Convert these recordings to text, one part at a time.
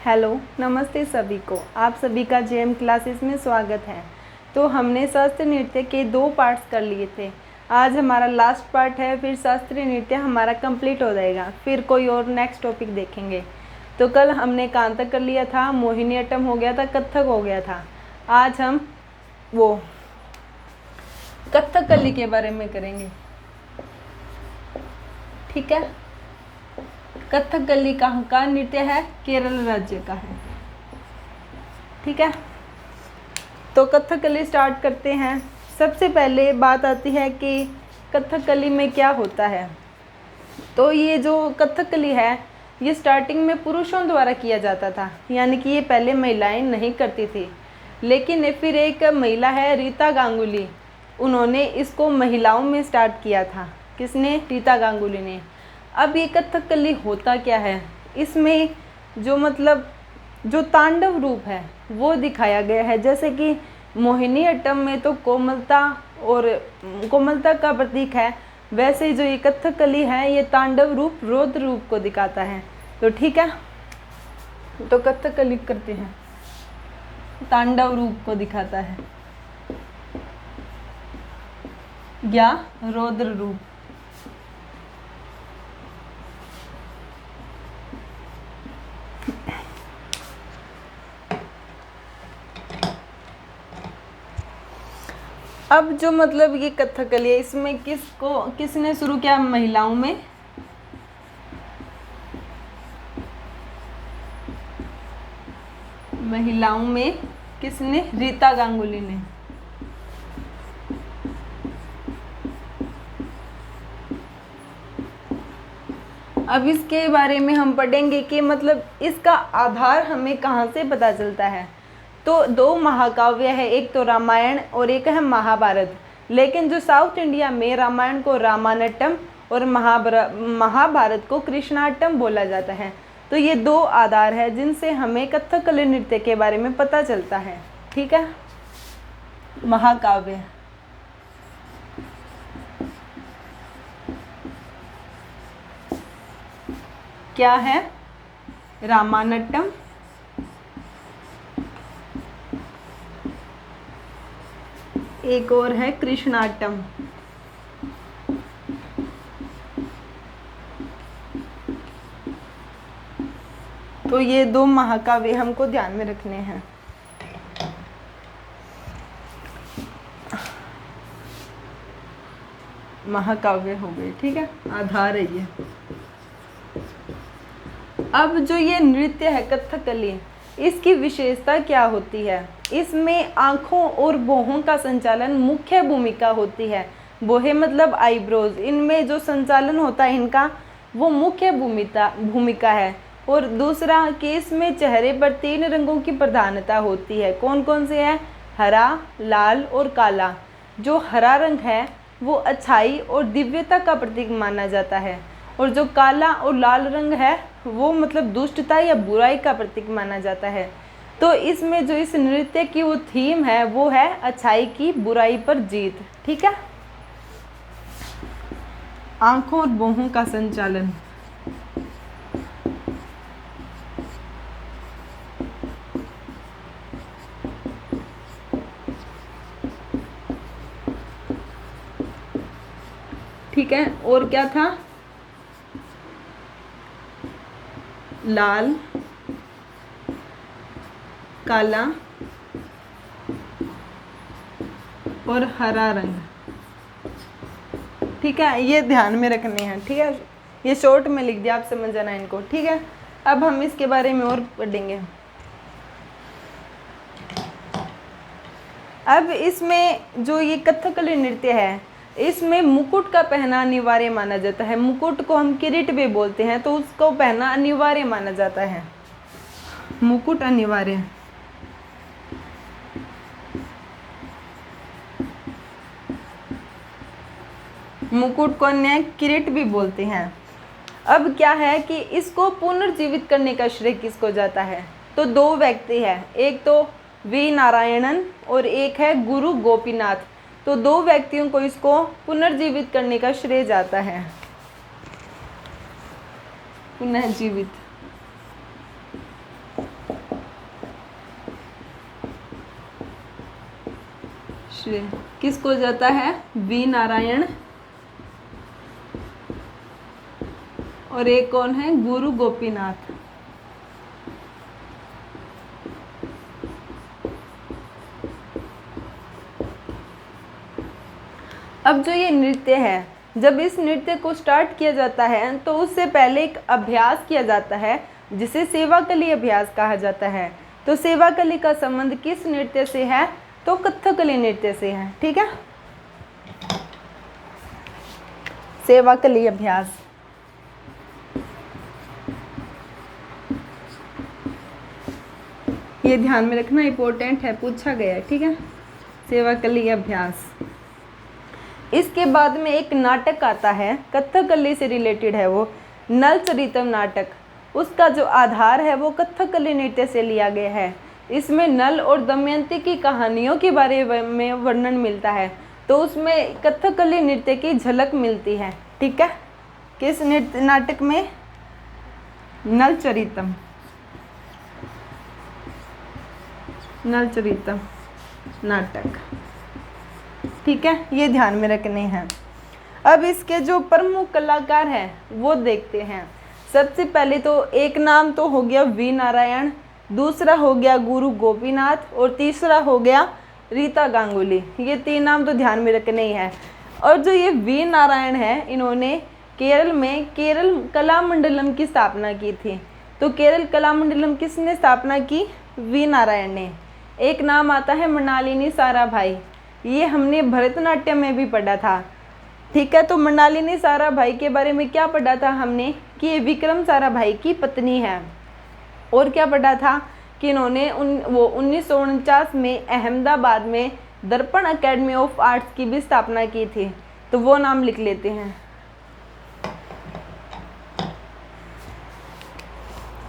Hello, नमस्ते सभी को। आप सभी का जेएम क्लासेस में स्वागत है। तो हमने शास्त्रीय नृत्य के 2 पार्ट्स कर लिए थे। आज हमारा लास्ट पार्ट है, फिर शास्त्रीय नृत्य हमारा कंप्लीट हो जाएगा, फिर कोई और नेक्स्ट टॉपिक देखेंगे। तो कल हमने कहाँ तक कर लिया था? मोहिनीअट्टम हो गया था, कथक हो गया था। आज हम वो कथकली के बारे में करेंगे, ठीक है। कथकली कहाँ का नृत्य है? केरल राज्य का है, ठीक है। तो कथकली स्टार्ट करते हैं। सबसे पहले बात आती है कि कथकली में क्या होता है। तो ये जो कथकली है ये स्टार्टिंग में पुरुषों द्वारा किया जाता था, यानी कि ये पहले महिलाएं नहीं करती थी। लेकिन फिर एक महिला है रीता गांगुली, उन्होंने इसको महिलाओं में स्टार्ट किया था। किसने? रीता गांगुली ने। अब ये कथकली होता क्या है? इसमें जो तांडव रूप है वो दिखाया गया है। जैसे कि मोहिनीअट्टम में तो कोमलता का प्रतीक है, वैसे जो ये कथकली है ये तांडव रूप, रौद्र रूप को दिखाता है। तो ठीक है, तो कथकली करते हैं, तांडव रूप को दिखाता है या रौद्र रूप। अब जो ये कथकली है, इसमें किसने शुरू किया? महिलाओं में। महिलाओं में किसने? रीता गांगुली ने। अब इसके बारे में हम पढ़ेंगे कि इसका आधार हमें कहाँ से पता चलता है। तो 2 महाकाव्य है, एक तो रामायण और एक है महाभारत। लेकिन जो साउथ इंडिया में रामायण को रामायणट्टम और महाभारत को कृष्णाट्टम बोला जाता है। तो ये 2 आधार है जिनसे हमें कथकली नृत्य के बारे में पता चलता है, ठीक है। महाकाव्य क्या है? रामायणट्टम, एक और है कृष्णाट्टम। तो ये 2 महाकाव्य हमको ध्यान में रखने हैं। महाकाव्य हो गए, ठीक है, आधार है ये। अब जो ये नृत्य है कथकली, इसकी विशेषता क्या होती है? इसमें आँखों और भौहों का संचालन मुख्य भूमिका होती है। भौहें मतलब आईब्रोज, इनमें जो संचालन होता है इनका वो मुख्य भूमिका है। और दूसरा कि इसमें चेहरे पर 3 रंगों की प्रधानता होती है। कौन कौन से हैं? हरा, लाल और काला। जो हरा रंग है वो अच्छाई और दिव्यता का प्रतीक माना जाता है, और जो काला और लाल रंग है वो दुष्टता या बुराई का प्रतीक माना जाता है। तो इसमें जो इस नृत्य की वो थीम है वो है अच्छाई की बुराई पर जीत, ठीक है। आंखों और भौहों का संचालन। ठीक है, और क्या था? लाल, काला और हरा रंग, ठीक है। ये ध्यान में रखने हैं, ठीक है। ये शॉर्ट में लिख दिया, आप समझ जाना इनको, ठीक है। अब हम इसके बारे में और पढ़ेंगे। अब इसमें जो ये कथकली नृत्य है इसमें मुकुट का पहना अनिवार्य माना जाता है। मुकुट को हम किरीट भी बोलते हैं, तो उसको पहना अनिवार्य माना जाता है। मुकुट अनिवार्य। मुकुट को अन्य किरीट भी बोलते हैं। अब क्या है कि इसको पुनर्जीवित करने का श्रेय किसको जाता है? तो 2 व्यक्ति हैं, एक तो वी नारायणन और एक है गुरु गोपीनाथ। तो 2 व्यक्तियों को इसको पुनर्जीवित करने का श्रेय जाता है। पुनः जीवित। श्रेय किसको जाता है? वी नारायण। और एक कौन है? गुरु गोपीनाथ। अब जो ये नृत्य है, जब इस नृत्य को स्टार्ट किया जाता है तो उससे पहले एक अभ्यास किया जाता है जिसे सेवाकली अभ्यास कहा जाता है। तो सेवाकली का संबंध किस नृत्य से है? तो कथकली नृत्य से है। ठीक है, सेवाकली अभ्यास। ये ध्यान में रखना, इंपॉर्टेंट है, पूछा गया है। ठीक है, सेवाकली अभ्यास। इसके बाद में एक नाटक आता है, कथकली से रिलेटेड है, वो नल चरितम नाटक। उसका जो आधार है वो कथकली नृत्य से लिया गया है। इसमें नल और दमयंती की कहानियों के बारे में वर्णन मिलता है, तो उसमें कथकली नृत्य की झलक मिलती है। ठीक है, किस नृत्य नाटक में? नल चरितम, नल चरितम नाटक। ठीक है, ये ध्यान में रखने हैं। अब इसके जो प्रमुख कलाकार हैं वो देखते हैं। सबसे पहले तो एक नाम तो हो गया वी नारायण, दूसरा हो गया गुरु गोपीनाथ और तीसरा हो गया रीता गांगुली। ये तीन नाम तो ध्यान में रखने ही हैं। और जो ये वी नारायण है, इन्होंने केरल में केरल कलामंडलम की स्थापना की थी। तो केरल कलामंडलम किसने स्थापना की? वी नारायण ने। एक नाम आता है मृणालिनी साराभाई, ये हमने भरतनाट्यम में भी पढ़ा था। ठीक है, तो मृणालिनी साराभाई के बारे में क्या पढ़ा था हमने? कि ये विक्रम साराभाई की पत्नी है। और क्या पढ़ा था? कि इन्होंने 1949 में अहमदाबाद में दर्पण एकेडमी ऑफ आर्ट्स की भी स्थापना की थी। तो वो नाम लिख लेते हैं।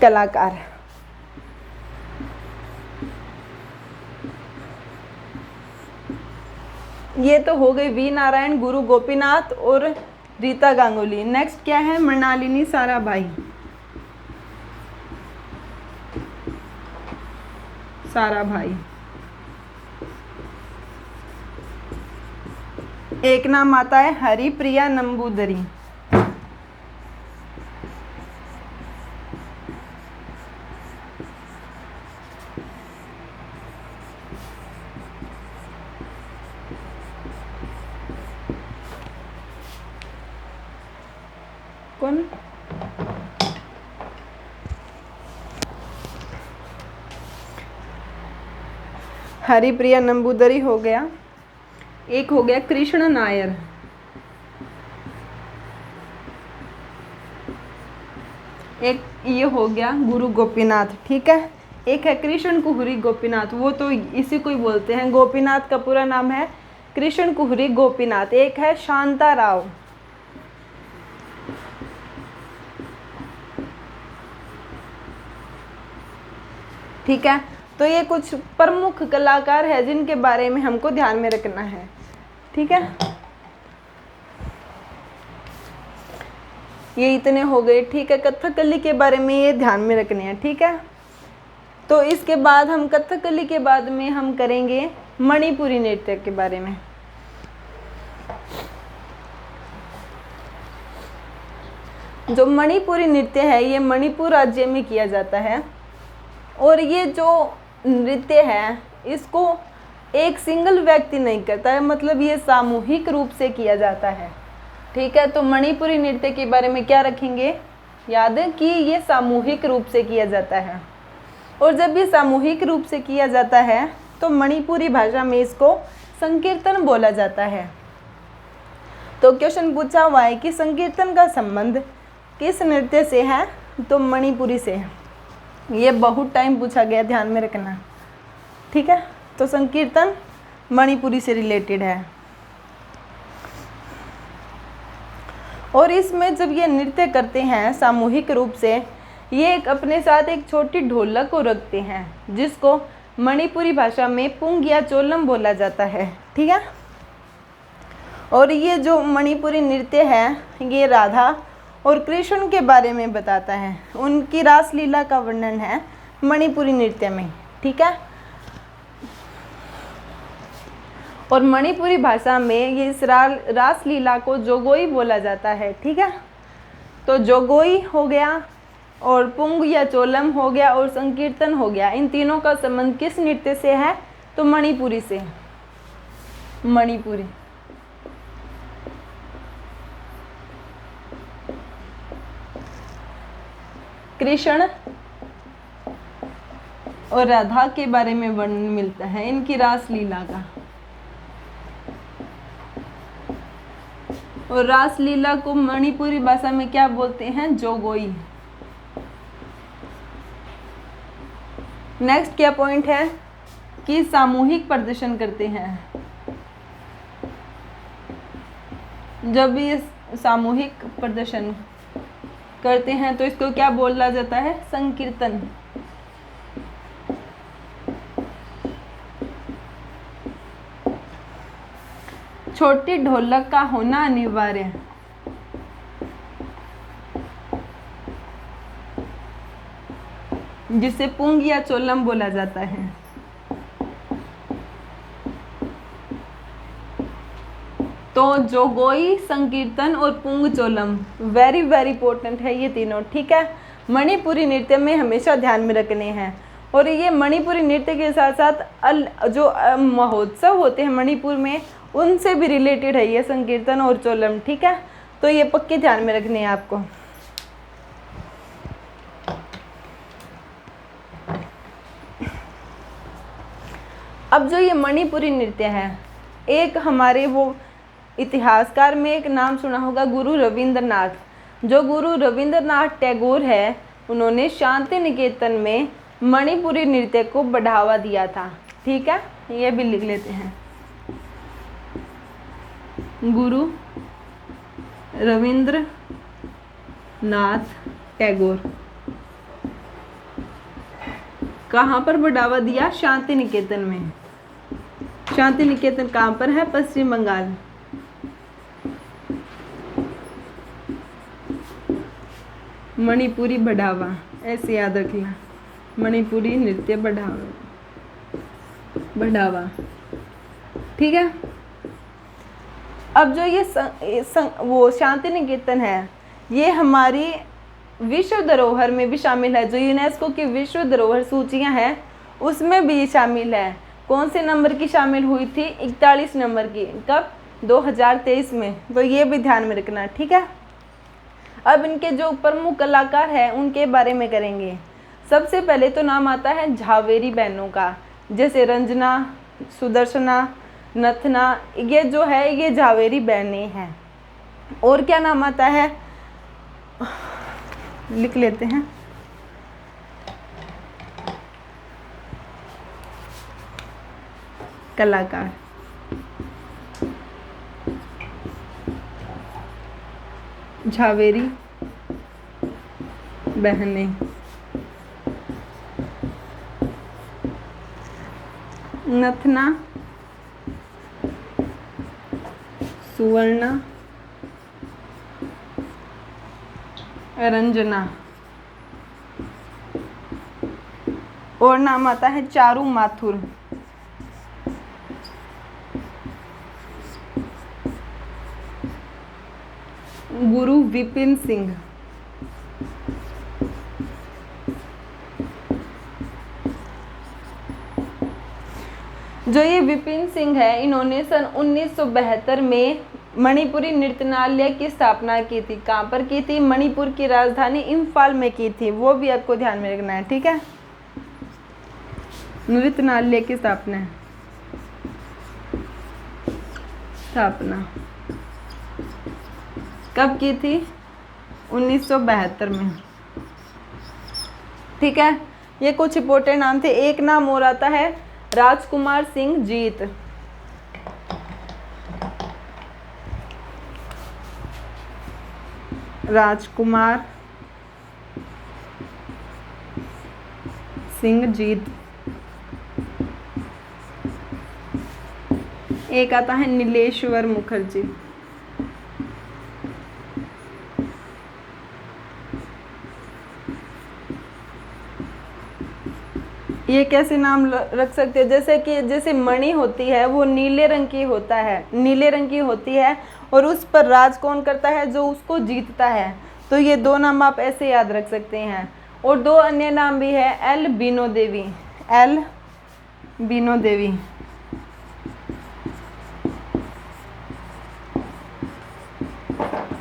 कलाकार, ये तो हो गई वी नारायण, गुरु गोपीनाथ और रीता गांगुली। नेक्स्ट क्या है? मृणालिनी साराभाई। साराभाई, एक नाम आता है हरिप्रिया नंबूदरी। कौन? हरिप्रिया नंबूदरी हो गया। एक हो गया कृष्ण नायर। एक ये हो गया गुरु गोपीनाथ। ठीक है, एक है कृष्ण कुहरी गोपीनाथ, वो तो इसी को ही बोलते हैं। गोपीनाथ का पूरा नाम है कृष्ण कुहरी गोपीनाथ। एक है शांता राव। ठीक है, तो ये कुछ प्रमुख कलाकार हैं जिनके बारे में हमको ध्यान में रखना है। ठीक है, ये इतने हो गए। ठीक है, कथकली के बारे में ये ध्यान में रखने हैं। ठीक है, तो इसके बाद हम कथकली के बाद में हम करेंगे मणिपुरी नृत्य के बारे में। जो मणिपुरी नृत्य है ये मणिपुर राज्य में किया जाता है। और ये जो नृत्य है इसको एक सिंगल व्यक्ति नहीं करता है, मतलब ये सामूहिक रूप से किया जाता है। ठीक है, तो मणिपुरी नृत्य के बारे में क्या रखेंगे याद है कि ये सामूहिक रूप से किया जाता है। और जब ये सामूहिक रूप से किया जाता है तो मणिपुरी भाषा में इसको संकीर्तन बोला जाता है। तो क्वेश्चन पूछा हुआ है कि संकीर्तन का संबंध किस नृत्य से है? तो मणिपुरी से है। ये बहुत टाइम पूछा गया, ध्यान में रखना। ठीक है, तो संकीर्तन मणिपुरी से रिलेटेड है। और इसमें जब ये नृत्य करते हैं सामूहिक रूप से, ये अपने साथ एक छोटी ढोलक को रखते हैं जिसको मणिपुरी भाषा में पुंगिया चोलम बोला जाता है। ठीक है, और ये जो मणिपुरी नृत्य है ये राधा और कृष्ण के बारे में बताता है। उनकी रासलीला का वर्णन है मणिपुरी नृत्य में। ठीक है, और मणिपुरी भाषा में ये इस रासलीला को जोगोई बोला जाता है। ठीक है, तो जोगोई हो गया और पुंग या चोलम हो गया और संकीर्तन हो गया। इन तीनों का संबंध किस नृत्य से है? तो मणिपुरी से, मणिपुरी। कृष्ण और राधा के बारे में वर्णन मिलता है इनकी रासलीला का। और रासलीला को मणिपुरी भाषा में क्या बोलते हैं? जोगोई। नेक्स्ट क्या पॉइंट है कि सामूहिक प्रदर्शन करते हैं। जब ये सामूहिक प्रदर्शन करते हैं तो इसको क्या बोला जाता है? संकीर्तन। छोटी ढोलक का होना अनिवार्य। जिसे पुंग या चोलम बोला जाता है। तो जोगोई, संकीर्तन और पुंग चोलम वेरी इंपॉर्टेंट है ये तीनों। ठीक है, मणिपुरी नृत्य में हमेशा ध्यान में रखने हैं। और ये मणिपुरी नृत्य के साथ साथ जो महोत्सव होते हैं मणिपुर में उनसे भी रिलेटेड है ये संकीर्तन और चोलम। ठीक है, तो ये पक्के ध्यान में रखने हैं आपको। अब जो ये मणिपुरी नृत्य है, एक हमारे वो इतिहासकार में एक नाम सुना होगा, गुरु रविंद्रनाथ। जो गुरु रविंद्रनाथ टैगोर है, उन्होंने शांति निकेतन में मणिपुरी नृत्य को बढ़ावा दिया था। ठीक है, ये भी लिख लेते हैं। गुरु रविंद्रनाथ टैगोर कहाँ पर बढ़ावा दिया? शांति निकेतन में। शांति निकेतन कहाँ पर है? पश्चिम बंगाल। मणिपुरी बढ़ावा, ऐसे याद रखना, मणिपुरी नृत्य बढ़ावा। ठीक है, अब जो ये वो शांति निकेतन है, ये हमारी विश्व धरोहर में भी शामिल है। जो यूनेस्को की विश्व धरोहर सूचियां हैं उसमें भी ये शामिल है। कौन से नंबर की शामिल हुई थी? 41 नंबर की। कब? 2023 में। तो ये भी ध्यान में रखना। ठीक है, अब इनके जो प्रमुख कलाकार हैं उनके बारे में करेंगे। सबसे पहले तो नाम आता है झावेरी बहनों का, जैसे रंजना, सुदर्शना, नथना, ये जो है ये झावेरी बहनें हैं। और क्या नाम आता है? लिख लेते हैं। कलाकार झावेरी बहनें, नथना, सुवर्णा, रंजना। और नाम आता है चारू माथुर। गुरु विपिन सिंह। जो ये विपिन सिंह है, इन्होंने सन 1972 में मणिपुरी नृत्यनालय की स्थापना की थी। कहाँ पर की थी? मणिपुर की राजधानी इम्फाल में की थी। वो भी आपको ध्यान में रखना है। ठीक है, नृत्यनालय की स्थापना कब की थी? 1972 में। ठीक है, ये कुछ इंपॉर्टेंट नाम थे। एक नाम और आता है राजकुमार सिंह जीत। राजकुमार सिंह जीत। एक आता है नीलेश्वर मुखर्जी। ये कैसे नाम रख सकते हो, जैसे कि जैसे मणि होती है वो नीले रंग की होता है, नीले रंग की होती है, और उस पर राज कौन करता है, जो उसको जीतता है। तो ये दो नाम आप ऐसे याद रख सकते हैं। और दो अन्य नाम भी है, एल बीनो देवी, एल बीनो देवी।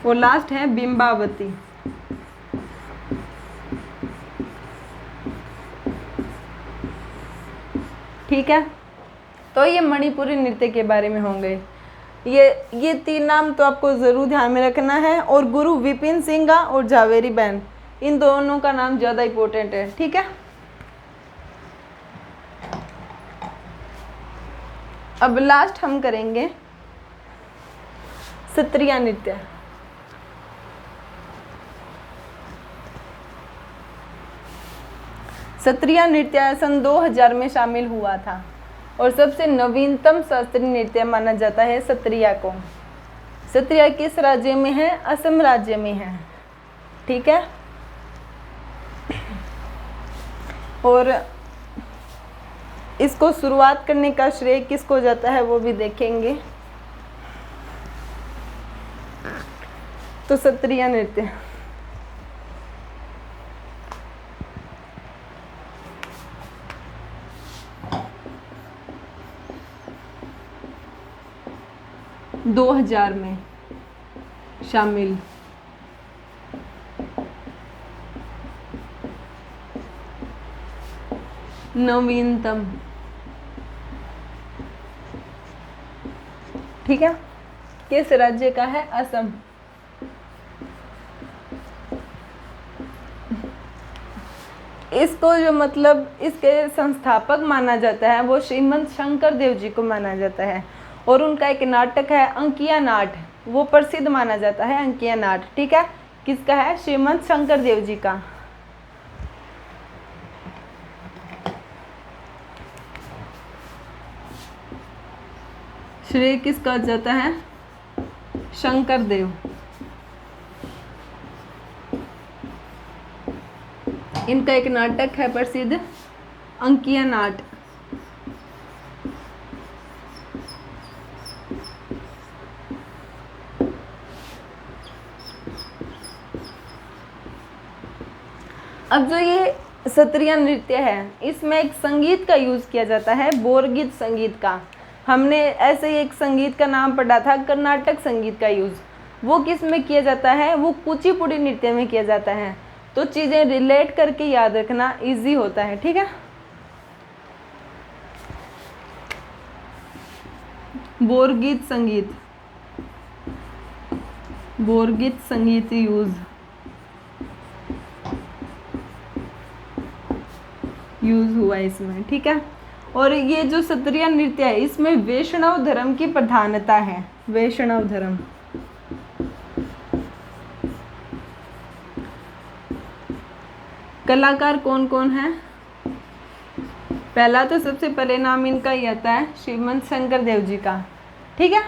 और लास्ट है बिंबावती। ठीक है, तो ये मणिपुरी नृत्य के बारे में होंगे। ये तीन नाम तो आपको ज़रूर ध्यान में रखना है। और गुरु विपिन सिंह और झावेरी बहन, इन दोनों का नाम ज़्यादा इम्पोर्टेंट है। ठीक है, अब लास्ट हम करेंगे सत्रिया नृत्य। सत्रिया नृत्य सन 2000 में शामिल हुआ था और सबसे नवीनतम शास्त्रीय नृत्य माना जाता है सत्रिया को। सत्रिया किस राज्य में है, असम राज्य में है। ठीक है, और इसको शुरुआत करने का श्रेय किसको जाता है वो भी देखेंगे। तो सत्रिया नृत्य दो 2000 में शामिल। नवीनतम। ठीक है, किस राज्य का है, असम। इसको जो मतलब इसके संस्थापक माना जाता है वो श्रीमंत शंकर देव जी को माना जाता है। और उनका एक नाटक है अंकिया नाट, वो प्रसिद्ध माना जाता है अंकिया नाट। ठीक है, किसका है, श्रीमंत शंकर देव जी का। श्रेय किसका जाता है, शंकर देव। इनका एक नाटक है प्रसिद्ध अंकिया नाट। अब जो ये सत्रिया नृत्य है इसमें एक संगीत का यूज़ किया जाता है, बोरगीत संगीत का। हमने ऐसे ही एक संगीत का नाम पढ़ा था, कर्नाटक संगीत का यूज़। वो किस में किया जाता है, वो कुचिपुड़ी नृत्य में किया जाता है। तो चीज़ें रिलेट करके याद रखना इजी होता है। ठीक है, बोरगीत संगीत, बोरगीत संगीत यूज़ हुआ इसमें। ठीक है, और ये जो सत्रिया नृत्य है इसमें वैष्णव धर्म की प्रधानता है, वैष्णव धर्म। कलाकार कौन कौन है, पहला तो सबसे पहले नाम इनका ही आता है श्रीमंत शंकर देव जी का। ठीक है,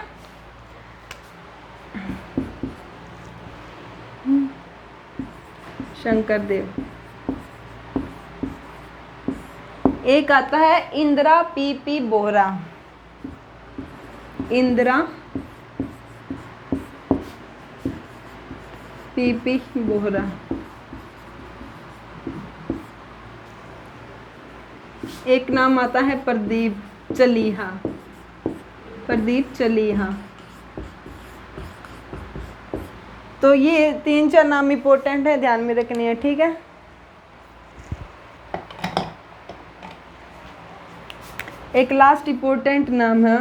शंकर देव। एक आता है इंदिरा पी बोहरा, इंदिरा पी बोहरा। एक नाम आता है प्रदीप चलीहा, प्रदीप चलीहा। तो ये 3-4 नाम इम्पोर्टेंट है, ध्यान में रखनी है। ठीक है, एक लास्ट इम्पोर्टेंट नाम है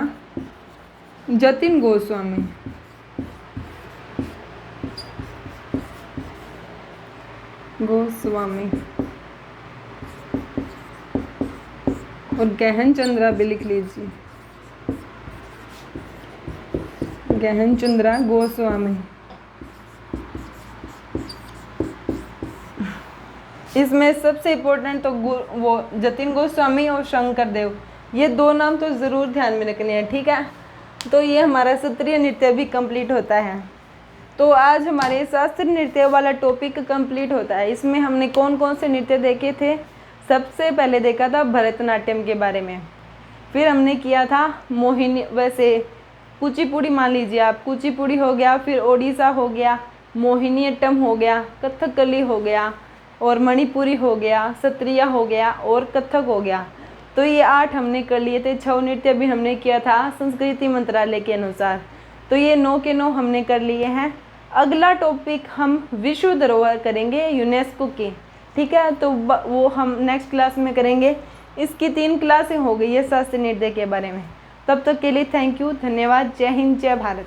जतिन गोस्वामी। गोस्वामी और गहन चंद्रा भी लिख लीजिए, गहन चंद्रा गोस्वामी। इसमें सबसे इम्पोर्टेंट तो वो जतिन गोस्वामी और शंकर देव, ये दो नाम तो ज़रूर ध्यान में रखने हैं। ठीक है, तो ये हमारा सत्रिय नृत्य भी कंप्लीट होता है। तो आज हमारे शास्त्रीय नृत्य वाला टॉपिक कंप्लीट होता है। इसमें हमने कौन कौन से नृत्य देखे थे, सबसे पहले देखा था भरतनाट्यम के बारे में, फिर हमने किया था मोहिनी, वैसे कुचिपुड़ी मान लीजिए आप, कुचिपुड़ी हो गया, फिर ओडिशा हो गया, मोहिनीअट्टम हो गया, कथकली हो गया, और मणिपुरी हो गया, सत्रिया हो गया, और कथक हो गया। तो ये 8 हमने कर लिए थे। 6 नृत्य भी हमने किया था संस्कृति मंत्रालय के अनुसार। तो ये 9 के 9 हमने कर लिए हैं। अगला टॉपिक हम विश्व धरोहर करेंगे यूनेस्को की, ठीक है। तो वो हम नेक्स्ट क्लास में करेंगे। इसकी 3 क्लासें हो गई है शास्त्रीय नृत्य के बारे में। तब तक के लिए थैंक यू, धन्यवाद। जय हिंद, जय भारत।